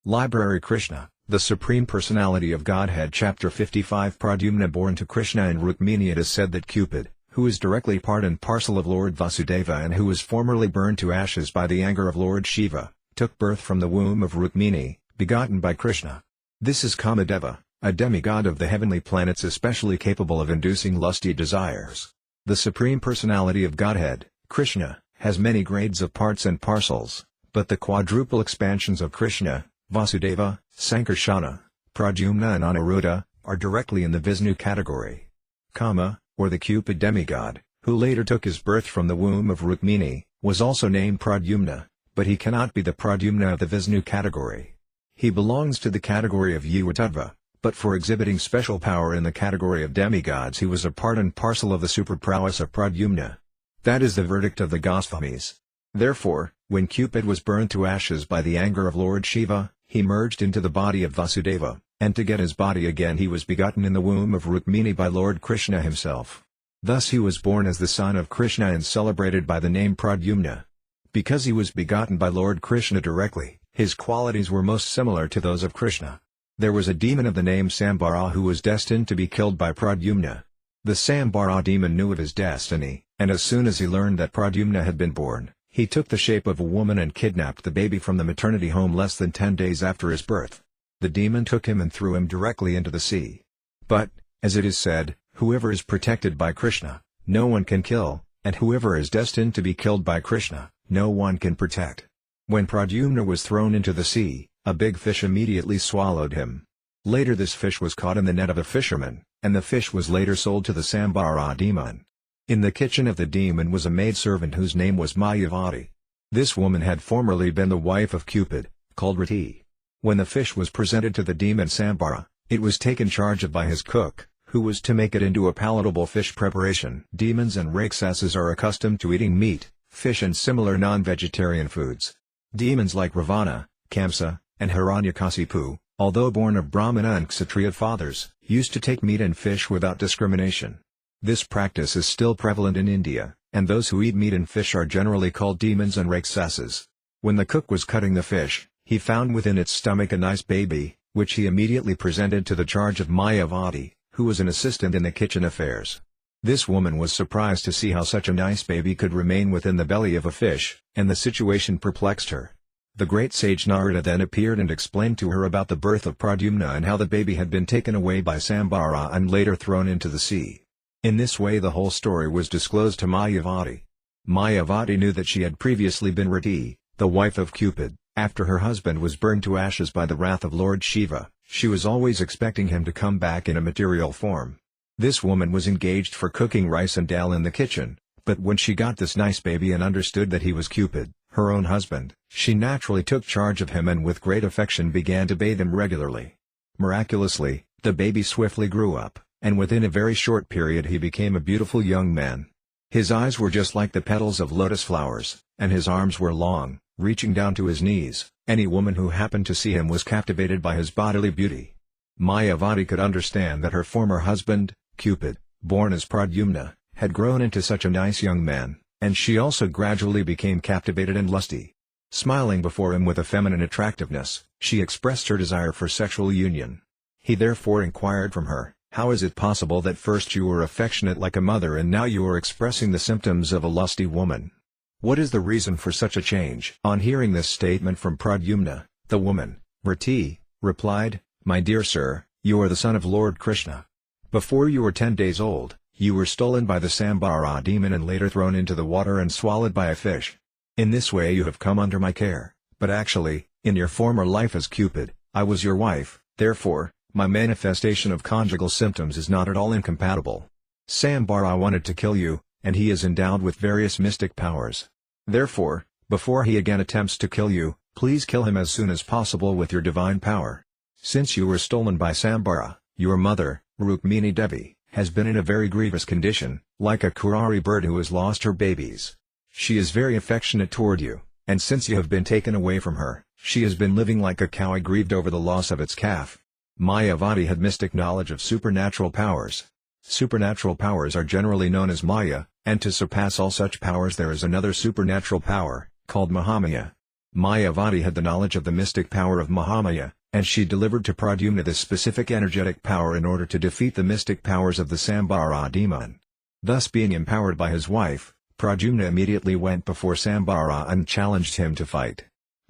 Library Krishna, the Supreme Personality of Godhead Chapter 55 Pradyumna born to Krishna and Rukmiṇī. It is said that Cupid, who is directly part and parcel of Lord Vyāsadeva and who was formerly burned to ashes by the anger of Lord Shiva, took birth from the womb of Rukmiṇī, begotten by Krishna. This is Kamadeva, a demigod of the heavenly planets especially capable of inducing lusty desires. The Supreme Personality of Godhead, Krishna, has many grades of parts and parcels, but the quadruple expansions of Krishna, Vāsadeva, Sankarsana, Pradyumna and Aniruddha, are directly in the Vishnu category. Kama, or the Cupid demigod, who later took his birth from the womb of Rukmiṇī, was also named Pradyumna, but he cannot be the Pradyumna of the Vishnu category. He belongs to the category of Yuvatattva, but for exhibiting special power in the category of demigods he was a part and parcel of the superprowess of Pradyumna. That is the verdict of the Goswamis. Therefore, when Cupid was burned to ashes by the anger of Lord Shiva, he merged into the body of Vāsadeva, and to get his body again he was begotten in the womb of Rukmiṇī by Lord Krishna himself. Thus he was born as the son of Krishna and celebrated by the name Pradyumna. Because he was begotten by Lord Krishna directly, his qualities were most similar to those of Krishna. There was a demon of the name Sambara who was destined to be killed by Pradyumna. The Sambara demon knew of his destiny, and as soon as he learned that Pradyumna had been born, he took the shape of a woman and kidnapped the baby from the maternity home less than 10 days after his birth. The demon took him and threw him directly into the sea. But, as it is said, whoever is protected by Krishna, no one can kill, and whoever is destined to be killed by Krishna, no one can protect. When Pradyumna was thrown into the sea, a big fish immediately swallowed him. Later this fish was caught in the net of a fisherman, and the fish was later sold to the Sambara demon. In the kitchen of the demon was a maidservant whose name was Mayavati. This woman had formerly been the wife of Cupid, called Rati. When the fish was presented to the demon Sambara, it was taken charge of by his cook, who was to make it into a palatable fish preparation. Demons and Rakshasas are accustomed to eating meat, fish and similar non-vegetarian foods. Demons like Ravana, Kamsa, and Hiranyakasipu, although born of Brahmana and Kshatriya fathers, used to take meat and fish without discrimination. This practice is still prevalent in India, and those who eat meat and fish are generally called demons and Rakshasas. When the cook was cutting the fish, he found within its stomach a nice baby, which he immediately presented to the charge of Mayavati, who was an assistant in the kitchen affairs. This woman was surprised to see how such a nice baby could remain within the belly of a fish, and the situation perplexed her. The great sage Narada then appeared and explained to her about the birth of Pradyumna and how the baby had been taken away by Sambara and later thrown into the sea. In this way the whole story was disclosed to Mayavati. Mayavati knew that she had previously been Rati, the wife of Cupid. After her husband was burned to ashes by the wrath of Lord Shiva, she was always expecting him to come back in a material form. This woman was engaged for cooking rice and dal in the kitchen, but when she got this nice baby and understood that he was Cupid, her own husband, she naturally took charge of him and with great affection began to bathe him regularly. Miraculously, the baby swiftly grew up, and within a very short period he became a beautiful young man. His eyes were just like the petals of lotus flowers, and his arms were long, reaching down to his knees. Any woman who happened to see him was captivated by his bodily beauty. Mayavati could understand that her former husband, Cupid, born as Pradyumna, had grown into such a nice young man, and she also gradually became captivated and lusty. Smiling before him with a feminine attractiveness, she expressed her desire for sexual union. He therefore inquired from her, "How is it possible that first you were affectionate like a mother and now you are expressing the symptoms of a lusty woman? What is the reason for such a change?" On hearing this statement from Pradyumna, the woman, Rati, replied, "My dear sir, you are the son of Lord Krishna. Before you were 10 days old, you were stolen by the Sambara demon and later thrown into the water and swallowed by a fish. In this way you have come under my care, but actually, in your former life as Cupid, I was your wife, therefore, my manifestation of conjugal symptoms is not at all incompatible. Sambara wanted to kill you, and he is endowed with various mystic powers. Therefore, before he again attempts to kill you, please kill him as soon as possible with your divine power. Since you were stolen by Sambara, your mother, Rukmiṇī Devi, has been in a very grievous condition, like a Kurari bird who has lost her babies. She is very affectionate toward you, and since you have been taken away from her, she has been living like a cow aggrieved over the loss of its calf." Mayavati had mystic knowledge of supernatural powers. Supernatural powers are generally known as Maya, and to surpass all such powers there is another supernatural power, called Mahamaya. Mayavati had the knowledge of the mystic power of Mahamaya, and she delivered to Pradyumna this specific energetic power in order to defeat the mystic powers of the Sambhara demon. Thus being empowered by his wife, Pradyumna immediately went before Sambhara and challenged him to fight.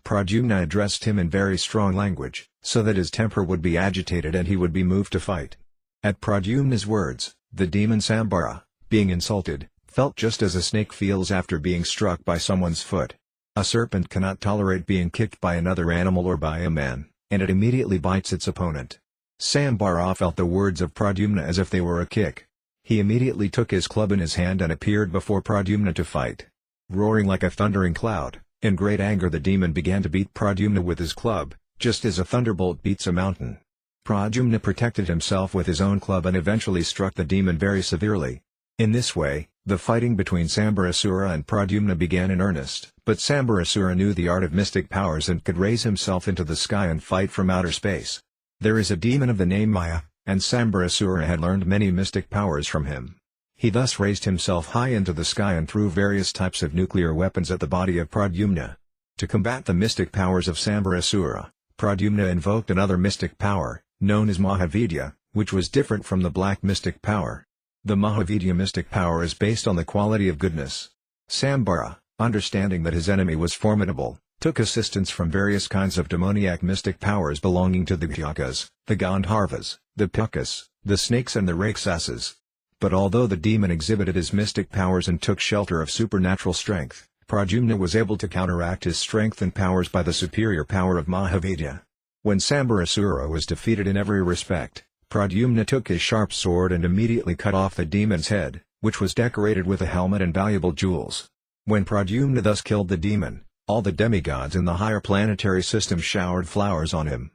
Pradyumna addressed him in very strong language, so that his temper would be agitated and he would be moved to fight. At Pradyumna's words, the demon Sambhara, being insulted, felt just as a snake feels after being struck by someone's foot. A serpent cannot tolerate being kicked by another animal or by a man, and it immediately bites its opponent. Sambhara felt the words of Pradyumna as if they were a kick. He immediately took his club in his hand and appeared before Pradyumna to fight. Roaring like a thundering cloud, in great anger the demon began to beat Pradyumna with his club, just as a thunderbolt beats a mountain. Pradyumna protected himself with his own club and eventually struck the demon very severely. In this way, the fighting between Sambhara and Pradyumna began in earnest, but Sambhara knew the art of mystic powers and could raise himself into the sky and fight from outer space. There is a demon of the name Maya, and Sambhara had learned many mystic powers from him. He thus raised himself high into the sky and threw various types of nuclear weapons at the body of Pradyumna. To combat the mystic powers of Sambhara, Pradyumna invoked another mystic power, known as Mahavidya, which was different from the black mystic power. The Mahavidya mystic power is based on the quality of goodness. Sambhara, understanding that his enemy was formidable, took assistance from various kinds of demoniac mystic powers belonging to the Bhyakas, the Gandharvas, the Pukas, the snakes and the Rakshasas. But although the demon exhibited his mystic powers and took shelter of supernatural strength, Pradyumna was able to counteract his strength and powers by the superior power of Mahavidya. When Sambhara was defeated in every respect, Pradyumna took his sharp sword and immediately cut off the demon's head, which was decorated with a helmet and valuable jewels. When Pradyumna thus killed the demon, all the demigods in the higher planetary system showered flowers on him.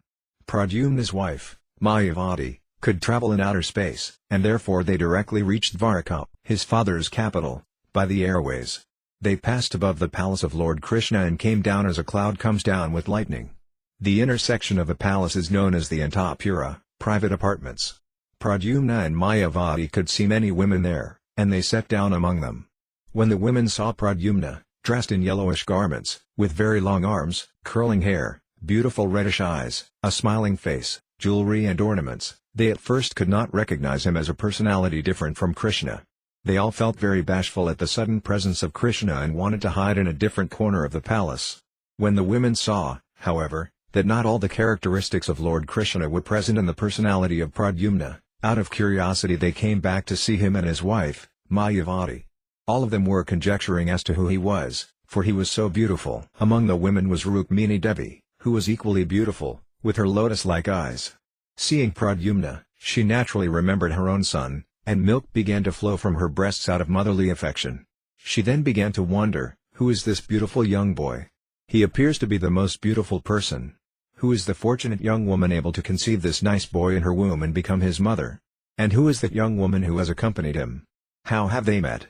Pradyumna's wife, Mayavati, could travel in outer space, and therefore they directly reached Dvaraka, his father's capital, by the airways. They passed above the palace of Lord Krishna and came down as a cloud comes down with lightning. The inner section of a palace is known as the Antapura, private apartments. Pradyumna and Mayavati could see many women there, and they sat down among them. When the women saw Pradyumna, dressed in yellowish garments, with very long arms, curling hair, beautiful reddish eyes, a smiling face, jewelry and ornaments, they at first could not recognize him as a personality different from Krishna. They all felt very bashful at the sudden presence of Krishna and wanted to hide in a different corner of the palace. When the women saw, however, that not all the characteristics of Lord Krishna were present in the personality of Pradyumna, out of curiosity they came back to see him and his wife, Mayavati. All of them were conjecturing as to who he was, for he was so beautiful. Among the women was Rukmiṇī Devi, who was equally beautiful, with her lotus-like eyes. Seeing Pradyumna, she naturally remembered her own son, and milk began to flow from her breasts out of motherly affection. She then began to wonder, who is this beautiful young boy? He appears to be the most beautiful person. Who is the fortunate young woman able to conceive this nice boy in her womb and become his mother? And who is that young woman who has accompanied him? How have they met?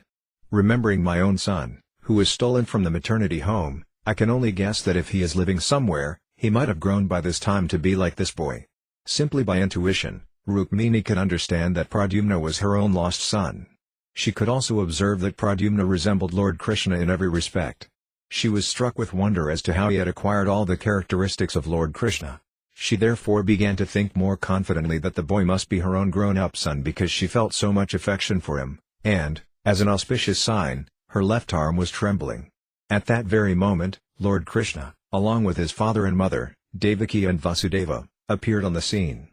Remembering my own son, who was stolen from the maternity home, I can only guess that if he is living somewhere, he might have grown by this time to be like this boy. Simply by intuition, Rukmiṇī could understand that Pradyumna was her own lost son. She could also observe that Pradyumna resembled Lord Krishna in every respect. She was struck with wonder as to how he had acquired all the characteristics of Lord Krishna. She therefore began to think more confidently that the boy must be her own grown-up son because she felt so much affection for him, and, as an auspicious sign, her left arm was trembling. At that very moment, Lord Krishna, along with his father and mother, Devaki and Vyāsadeva, appeared on the scene.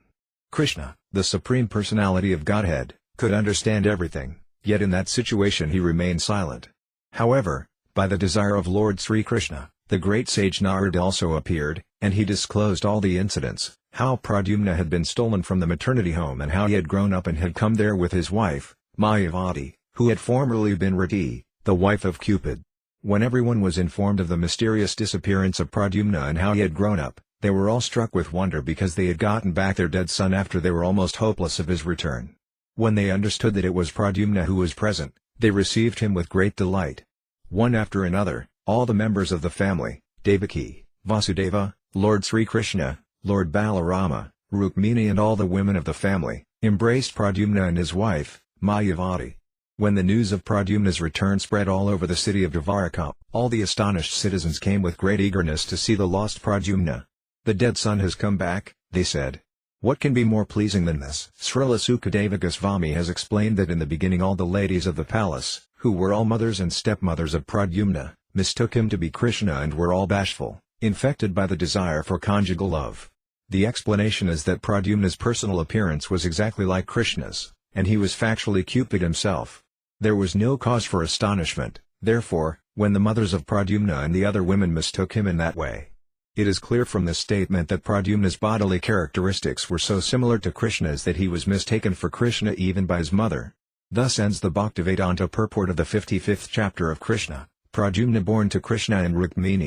Krishna, the Supreme Personality of Godhead, could understand everything, yet in that situation he remained silent. However, by the desire of Lord Sri Krishna, the great sage Narada also appeared, and he disclosed all the incidents, how Pradyumna had been stolen from the maternity home and how he had grown up and had come there with his wife, Mayavati, who had formerly been Rati, the wife of Cupid. When everyone was informed of the mysterious disappearance of Pradyumna and how he had grown up, they were all struck with wonder because they had gotten back their dead son after they were almost hopeless of his return. When they understood that it was Pradyumna who was present, they received him with great delight. One after another, all the members of the family, Devaki, Vyāsadeva, Lord Sri Krishna, Lord Balarama, Rukmiṇī and all the women of the family, embraced Pradyumna and his wife, Mayavati. When the news of Pradyumna's return spread all over the city of Dvaraka, all the astonished citizens came with great eagerness to see the lost Pradyumna. "The dead son has come back," they said. "What can be more pleasing than this?" Srila Sukadeva Goswami has explained that in the beginning all the ladies of the palace, who were all mothers and stepmothers of Pradyumna, mistook him to be Krishna and were all bashful, infected by the desire for conjugal love. The explanation is that Pradyumna's personal appearance was exactly like Krishna's, and he was factually Cupid himself. There was no cause for astonishment, therefore, when the mothers of Pradyumna and the other women mistook him in that way. It is clear from this statement that Pradyumna's bodily characteristics were so similar to Krishna's that he was mistaken for Krishna even by his mother. Thus ends the Bhaktivedanta purport of the 55th chapter of Krishna, Pradyumna born to Krishna and Rukmiṇī.